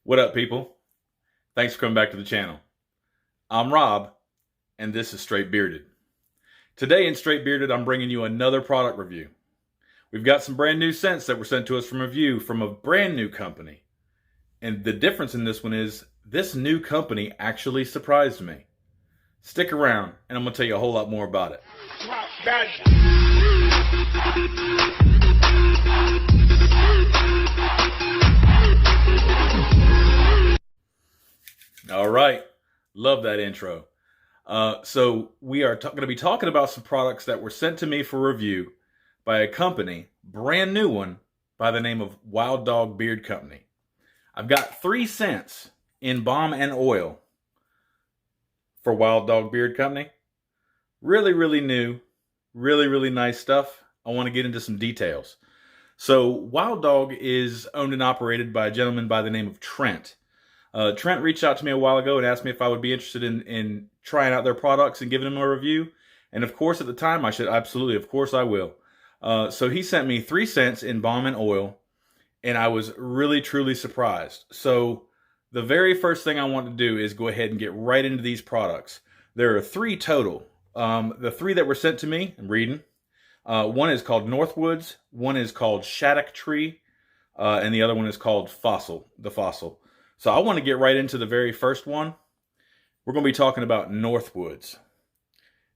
What up, people? Thanks for coming back to the channel. I'm Rob, and this is Straight Bearded. Today in Straight Bearded, I'm bringing you another product review. We've got some brand new scents that were sent to us from a review from a brand new company. And the difference in this one is, this new company actually surprised me. Stick around, and I'm going to tell you a whole lot more about it. All right. Love that intro. So we are going to be talking about some products that were sent to me for review by a company, brand new one, by the name of WildDog Beard Co. I've got 3 scents in balm and oil for WildDog Beard Co. Really, really new, really nice stuff. I want to get into some details. So WildDog is owned and operated by a gentleman by the name of Trent. Trent reached out to me a while ago and asked me if I would be interested in trying out their products and giving them a review. And of course, at the time, I said, absolutely, of course I will. So he sent me 3 scents in balm and oil, and I was really, truly surprised. So the very first thing I want to do is go ahead and get right into these products. There are 3 total. The 3 that were sent to me, I'm reading. One is called Northwoods, one is called Shattuck Tree, and the other one is called the Fossil. So I want to get right into the very first one. We're going to be talking about Northwoods.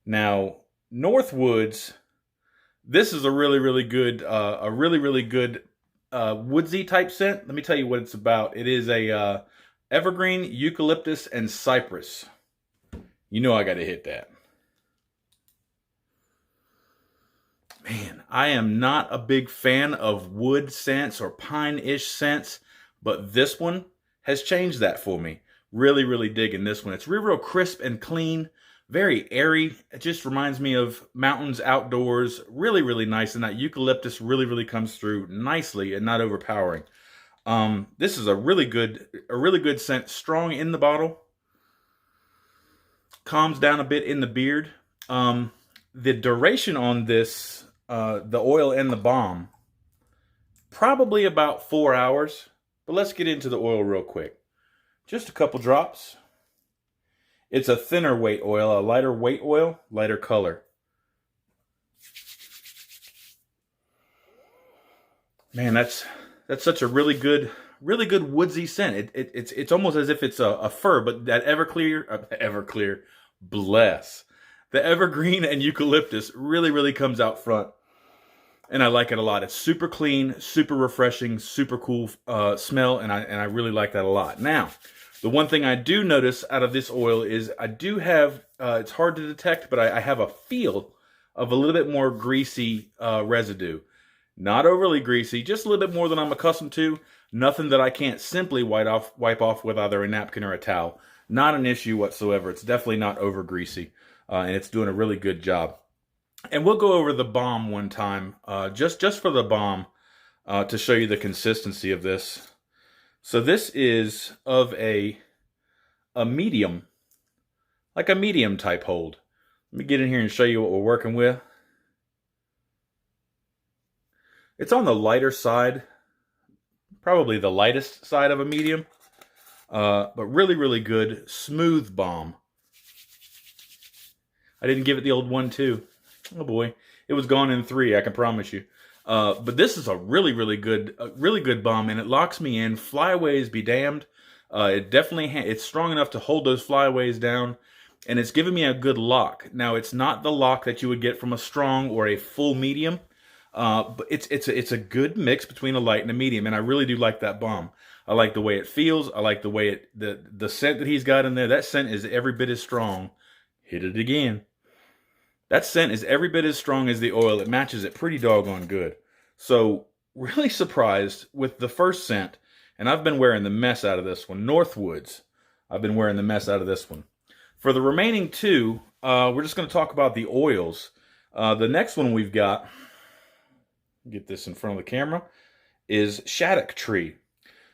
Now, Northwoods, this is a really good woodsy type scent. Let me tell you what it's about. It is a evergreen, eucalyptus, and cypress. You know I got to hit that. Man, I am not a big fan of wood scents or pine-ish scents, but this one has changed that for me. Really digging this one. It's real crisp and clean, very airy. It just reminds me of mountains, outdoors. Really nice, and that eucalyptus really comes through nicely and not overpowering. This is a really good scent. Strong in the bottle, calms down a bit in the beard. The duration on this, the oil and the balm, probably about 4 hours. But let's get into the oil real quick. Just a couple drops. It's a thinner weight oil, a lighter weight oil, lighter color. Man, that's such a really good woodsy scent. It's almost as if it's a fir, but that Everclear, bless. The evergreen and eucalyptus really comes out front. And I like it a lot. It's super clean, super refreshing, super cool smell, and I really like that a lot. Now, the one thing I do notice out of this oil is I do have, it's hard to detect, but I have a feel of a little bit more greasy residue. Not overly greasy, just a little bit more than I'm accustomed to. Nothing that I can't simply wipe off with either a napkin or a towel. Not an issue whatsoever. It's definitely not over greasy, and it's doing a really good job. And we'll go over the balm one time, just for the balm, to show you the consistency of this. So this is of a medium, like a medium type hold. Let me get in here and show you what we're working with. It's on the lighter side, probably the lightest side of a medium, but really good, smooth balm. I didn't give it the old 1-2. Oh boy, it was gone in 3, I can promise you. But this is a really good balm, and it locks me in. Flyaways be damned. It's strong enough to hold those flyaways down, and it's giving me a good lock. Now, it's not the lock that you would get from a strong or a full medium, but it's a good mix between a light and a medium, and I really do like that balm. I like the way it feels. I like the way the scent that he's got in there. That scent is every bit as strong. Hit it again. That scent is every bit as strong as the oil. It matches it pretty doggone good. So, really surprised with the first scent. And I've been wearing the mess out of this one. Northwoods. I've been wearing the mess out of this one. For the remaining 2, we're just going to talk about the oils. The next one we've got, get this in front of the camera, is Shattuck Tree.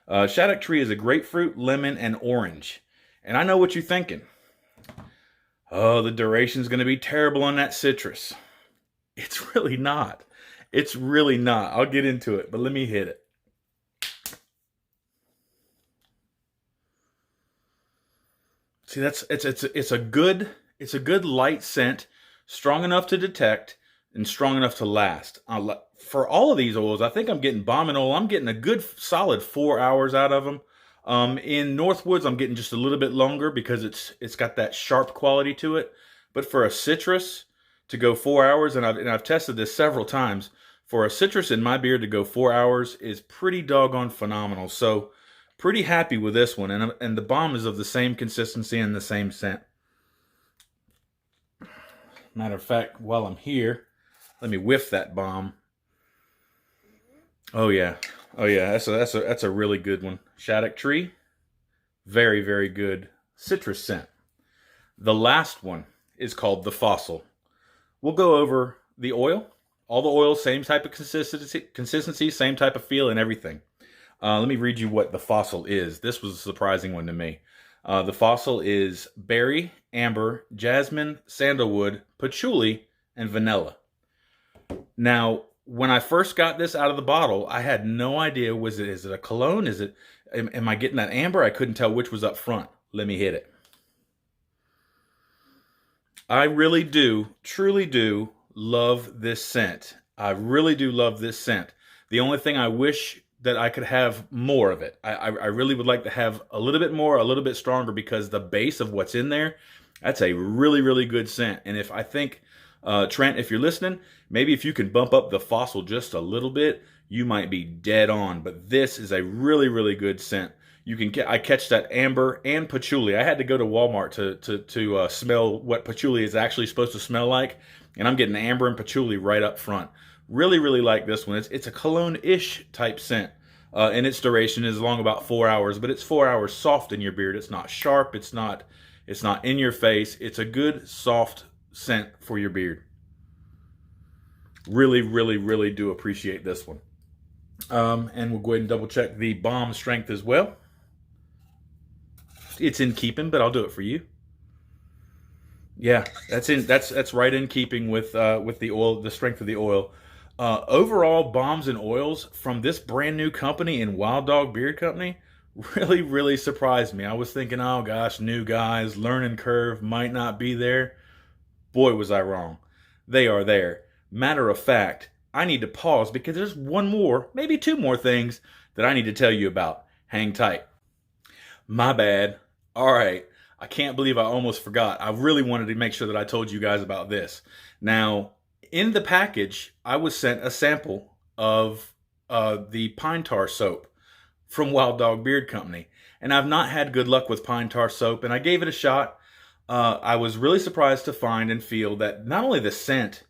Shattuck Tree is a grapefruit, lemon, and orange. And I know what you're thinking. Oh, the duration's going to be terrible on that citrus. It's really not. It's really not. I'll get into it, but let me hit it. See, it's a good light scent, strong enough to detect and strong enough to last. For all of these oils, I think I'm getting Balm and Oil. I'm getting a good solid 4 hours out of them. In Northwoods, I'm getting just a little bit longer because it's got that sharp quality to it. But for a citrus to go 4 hours, and I've tested this several times, for a citrus in my beard to go 4 hours is pretty doggone phenomenal. So pretty happy with this one, and the balm is of the same consistency and the same scent. Matter of fact, while I'm here, let me whiff that balm. Oh yeah, oh yeah, that's a really good one. Shattuck Tree, very very good citrus scent. The last one is called the Fossil. We'll go over the oil. All the oils, same type of consistency, same type of feel and everything. Let me read you what the Fossil is. This was a surprising one to me. The Fossil is berry, amber, jasmine, sandalwood, patchouli, and vanilla. Now, when I first got this out of the bottle, I had no idea, is it a cologne? Am I getting that amber? I couldn't tell which was up front. Let me hit it. I really do, truly do love this scent. I really do love this scent. The only thing I wish that I could have more of it. I really would like to have a little bit more, a little bit stronger, because the base of what's in there, that's a really, really good scent. And if I think, Trent, if you're listening, maybe if you can bump up the Fossil just a little bit, you might be dead on. But this is a really, really good scent. I catch that amber and patchouli. I had to go to Walmart to smell what patchouli is actually supposed to smell like, and I'm getting amber and patchouli right up front. Really, really like this one. It's a cologne-ish type scent, and its duration is long about 4 hours, but it's 4 hours soft in your beard. It's not sharp. It's not in your face. It's a good soft scent for your beard. Really, really, really do appreciate this one. And we'll go ahead and double check the Balm Strength as well. It's in keeping, but I'll do it for you. Yeah, that's right in keeping with the oil, the strength of the oil. Overall, balms and oils from this brand new company in WildDog Beard Company really, really surprised me. I was thinking, oh gosh, new guys, learning curve might not be there. Boy, was I wrong. They are there. Matter of fact, I need to pause because there's one more, maybe two more things that I need to tell you about. Hang tight. My bad. All right. I can't believe I almost forgot. I really wanted to make sure that I told you guys about this. Now, in the package, I was sent a sample of the pine tar soap from WildDog Beard Company. And I've not had good luck with pine tar soap, and I gave it a shot. I was really surprised to find and feel that not only the scent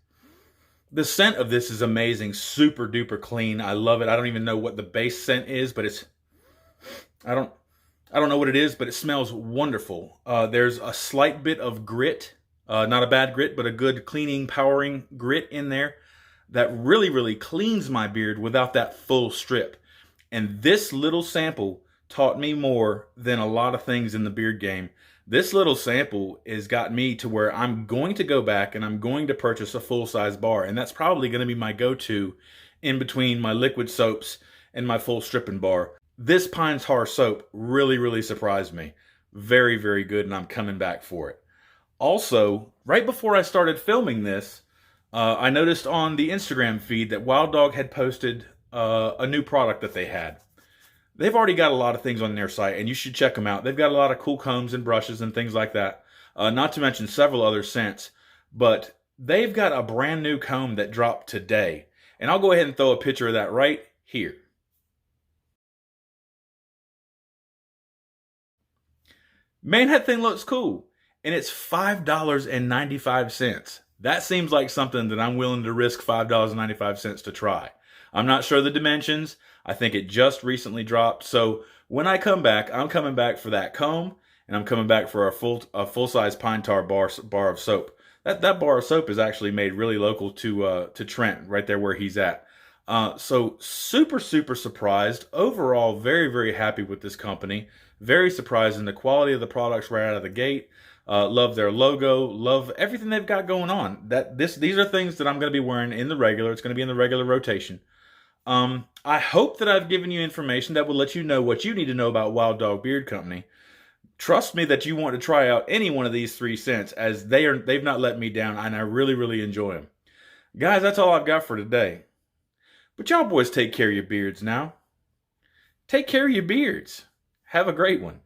of this is amazing, super duper clean. I love it. I don't even know what the base scent is, but I don't know what it is, but it smells wonderful. There's a slight bit of grit, not a bad grit, but a good cleaning, powering grit in there that really, really cleans my beard without that full strip. And this little sample taught me more than a lot of things in the beard game. This little sample has got me to where I'm going to go back and I'm going to purchase a full-size bar. And that's probably going to be my go-to in between my liquid soaps and my full stripping bar. This pine tar soap really, really surprised me. Very, very good, and I'm coming back for it. Also, right before I started filming this, I noticed on the Instagram feed that WildDog had posted a new product that they had. They've already got a lot of things on their site, and you should check them out. They've got a lot of cool combs and brushes and things like that, not to mention several other scents. But they've got a brand new comb that dropped today, and I'll go ahead and throw a picture of that right here. Man, that thing looks cool. And it's $5.95. That seems like something that I'm willing to risk $5.95 to try. I'm not sure the dimensions. I think it just recently dropped. So when I come back, I'm coming back for that comb, and I'm coming back for a full-size pine tar bar of soap. That bar of soap is actually made really local to Trent, right there where he's at. So super, super surprised. Overall, very, very happy with this company. Very surprised in the quality of the products right out of the gate. Love their logo. Love everything they've got going on. These are things that I'm going to be wearing in the regular. It's going to be in the regular rotation. I hope that I've given you information that will let you know what you need to know about WildDog Beard Company. trust me that you want to try out any one of these 3 scents, as they've not let me down, and I really, really enjoy them. Guys, that's all I've got for today. But y'all boys take care of your beards now. Take care of your beards. Have a great one.